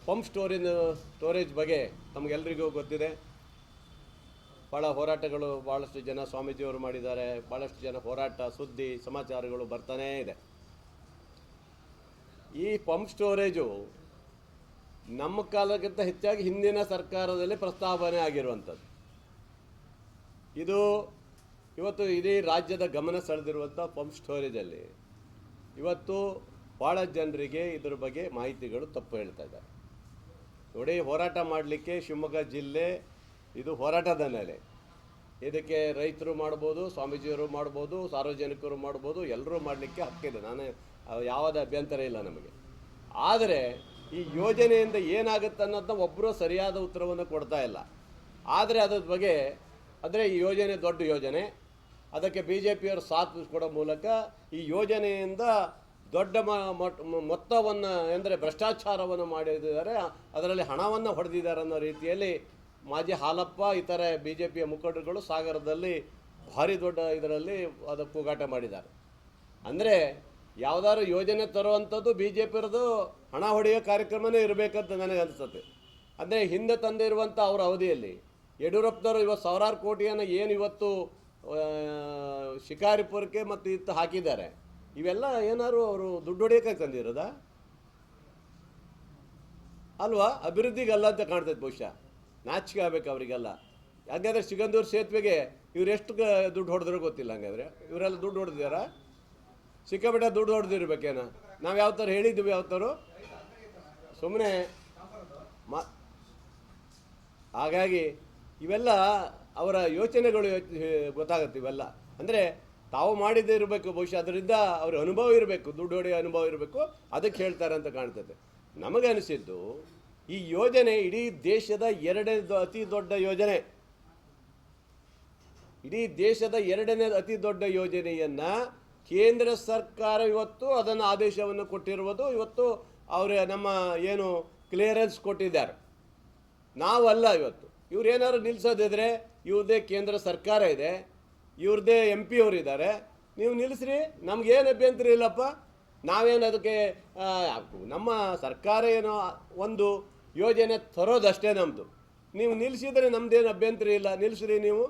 Pump storage ಬಗ್ಗೆ ತಮಗೆಲ್ಲರಿಗೂ ಗೊತ್ತಿದೆ. ಭಾಳ ಹೋರಾಟಗಳು ಭಾಳಷ್ಟು ಜನ ಸ್ವಾಮೀಜಿಯವರು ಮಾಡಿದ್ದಾರೆ. ಭಾಳಷ್ಟು ಜನ ಹೋರಾಟ ಸುದ್ದಿ ಸಮಾಚಾರಗಳು ಬರ್ತಾನೇ ಇದೆ. ಈ ಪಂಪ್ ಸ್ಟೋರೇಜು ನಮ್ಮ ಕಾಲಕ್ಕಿಂತ ಹೆಚ್ಚಾಗಿ ಹಿಂದಿನ ಸರ್ಕಾರದಲ್ಲಿ ಪ್ರಸ್ತಾವನೆ ಆಗಿರುವಂಥದ್ದು. ಇದು ಇವತ್ತು ಇಡೀ ರಾಜ್ಯದ ಗಮನ ಸೆಳೆದಿರುವಂಥ ಪಂಪ್ ಸ್ಟೋರೇಜಲ್ಲಿ ಇವತ್ತು ಭಾಳ ಜನರಿಗೆ ಇದ್ರ ಬಗ್ಗೆ ಮಾಹಿತಿಗಳು ತಪ್ಪು ಹೇಳ್ತಾ ಇದ್ದಾರೆ. ನೋಡಿ, ಹೋರಾಟ ಮಾಡಲಿಕ್ಕೆ ಶಿವಮೊಗ್ಗ ಜಿಲ್ಲೆ ಇದು ಹೋರಾಟದ ನೆಲೆ. ಇದಕ್ಕೆ ರೈತರು ಮಾಡ್ಬೋದು, ಸ್ವಾಮೀಜಿಯವರು ಮಾಡ್ಬೋದು, ಸಾರ್ವಜನಿಕರು ಮಾಡ್ಬೋದು, ಎಲ್ಲರೂ ಮಾಡಲಿಕ್ಕೆ ಹಕ್ಕಿದೆ. ನಾನು ಯಾವುದೇ ಅಭ್ಯಂತರ ಇಲ್ಲ ನಮಗೆ. ಆದರೆ ಈ ಯೋಜನೆಯಿಂದ ಏನಾಗುತ್ತೆ ಅನ್ನೋದನ್ನ ಒಬ್ಬರು ಸರಿಯಾದ ಉತ್ತರವನ್ನು ಕೊಡ್ತಾ ಇಲ್ಲ. ಆದರೆ ಅದ್ರ ಬಗ್ಗೆ ಅಂದರೆ ಈ ಯೋಜನೆ ದೊಡ್ಡ ಯೋಜನೆ, ಅದಕ್ಕೆ BJPಯವರು ಸಾಥ್ ಕೊಡೋ ಮೂಲಕ ಈ ಯೋಜನೆಯಿಂದ ದೊಡ್ಡ ಮೊತ್ತವನ್ನು ಅಂದರೆ ಭ್ರಷ್ಟಾಚಾರವನ್ನು ಮಾಡಿದ್ದಾರೆ, ಅದರಲ್ಲಿ ಹಣವನ್ನು ಹೊಡೆದಿದ್ದಾರೆ ಅನ್ನೋ ರೀತಿಯಲ್ಲಿ ಮಾಜಿ ಹಾಲಪ್ಪ ಇತರ BJPಯ ಮುಖಂಡರುಗಳು ಸಾಗರದಲ್ಲಿ ಭಾರಿ ದೊಡ್ಡ ಇದರಲ್ಲಿ ಅದು ಕೂಗಾಟ ಮಾಡಿದ್ದಾರೆ. ಅಂದರೆ ಯಾವುದಾದ್ರು ಯೋಜನೆ ತರುವಂಥದ್ದು BJPಯರದು ಹಣ ಹೊಡೆಯೋ ಕಾರ್ಯಕ್ರಮನೇ ಇರಬೇಕಂತ ನನಗೆ ಅನಿಸುತ್ತೆ. ಅಂದರೆ ಹಿಂದೆ ತಂದಿರುವಂಥ ಅವರ ಅವಧಿಯಲ್ಲಿ ಯಡಿಯೂರಪ್ಪನವರು ಇವತ್ತು ಸಾವಿರಾರು ಕೋಟಿಯನ್ನು ಏನು ಇವತ್ತು ಶಿಕಾರಿಪುರಕ್ಕೆ ಮತ್ತು ಇತ್ತು ಹಾಕಿದ್ದಾರೆ, ಇವೆಲ್ಲ ಏನಾದ್ರು ಅವರು ದುಡ್ಡು ಹೊಡೆಯೋಕೆ ತಂದಿರೋದಾ ಅಲ್ವಾ? ಅಭಿವೃದ್ಧಿಗಲ್ಲ ಅಂತ ಕಾಣ್ತೈತೆ. ಬಹುಶಃ ನಾಚಿಕೆ ಆಗಬೇಕು ಅವರಿಗೆಲ್ಲ. ಹಾಗಾದರೆ ಸಿಗಂದೂರು ಸೇತುವೆಗೆ ಇವ್ರು ಎಷ್ಟು ದುಡ್ಡು ಹೊಡೆದ್ರೂ ಗೊತ್ತಿಲ್ಲ. ಹಂಗಾದರೆ ಇವರೆಲ್ಲ ದುಡ್ಡು ಹೊಡೆದಿದ್ದಾರಾ? ಸಿಕ್ಕಾಪಟ್ಟೆ ದುಡ್ಡು ಹೊಡೆದಿರ್ಬೇಕೇನೋ. ನಾವು ಯಾವ ಥರ ಹೇಳಿದ್ವಿ, ಯಾವ ಥರ ಸುಮ್ಮನೆ ಹಾಗಾಗಿ ಇವೆಲ್ಲ ಅವರ ಯೋಚನೆಗಳು ಗೊತ್ತಾಗುತ್ತೆ. ಇವೆಲ್ಲ ಅಂದರೆ ತಾವು ಮಾಡಿದ್ದೇ ಇರಬೇಕು ಬಹುಶಃ, ಅದರಿಂದ ಅವ್ರ ಅನುಭವ ಇರಬೇಕು, ದುಡ್ಡು ಹೊಡೆಯೋ ಅನುಭವ ಇರಬೇಕು, ಅದಕ್ಕೆ ಹೇಳ್ತಾರೆ ಅಂತ ಕಾಣ್ತದೆ. ನಮಗೆ ಅನಿಸಿದ್ದು ಈ ಯೋಜನೆ ಇಡೀ ದೇಶದ ಎರಡನೇ ಅತಿ ದೊಡ್ಡ ಯೋಜನೆ. ಇಡೀ ದೇಶದ ಎರಡನೇ ಅತಿ ದೊಡ್ಡ ಯೋಜನೆಯನ್ನು ಕೇಂದ್ರ ಸರ್ಕಾರ ಇವತ್ತು ಅದನ್ನು ಆದೇಶವನ್ನು ಕೊಟ್ಟಿರುವುದು. ಇವತ್ತು ಅವರು ನಮ್ಮ ಏನು ಕ್ಲಿಯರೆನ್ಸ್ ಕೊಟ್ಟಿದ್ದಾರೆ, ನಾವಲ್ಲ. ಇವತ್ತು ಇವ್ರು ಏನಾದ್ರು ನಿಲ್ಲಿಸೋದಿದ್ರೆ ಇವ್ರದ್ದೇ ಕೇಂದ್ರ ಸರ್ಕಾರ ಇದೆ, ಇವ್ರದ್ದೇ MP ಅವರು ಇದ್ದಾರೆ, ನೀವು ನಿಲ್ಲಿಸ್ರಿ, ನಮಗೇನು ಅಭ್ಯಂತರ ಇಲ್ಲಪ್ಪ. ನಾವೇನು ಅದಕ್ಕೆ ನಮ್ಮ ಸರ್ಕಾರ ಏನೋ ಒಂದು ಯೋಜನೆ ತರೋದಷ್ಟೇ ನಮ್ಮದು. ನೀವು ನಿಲ್ಲಿಸಿದರೆ ನಮ್ಮದೇನು ಅಭ್ಯಂತರ ಇಲ್ಲ, ನಿಲ್ಲಿಸ್ರಿ ನೀವು.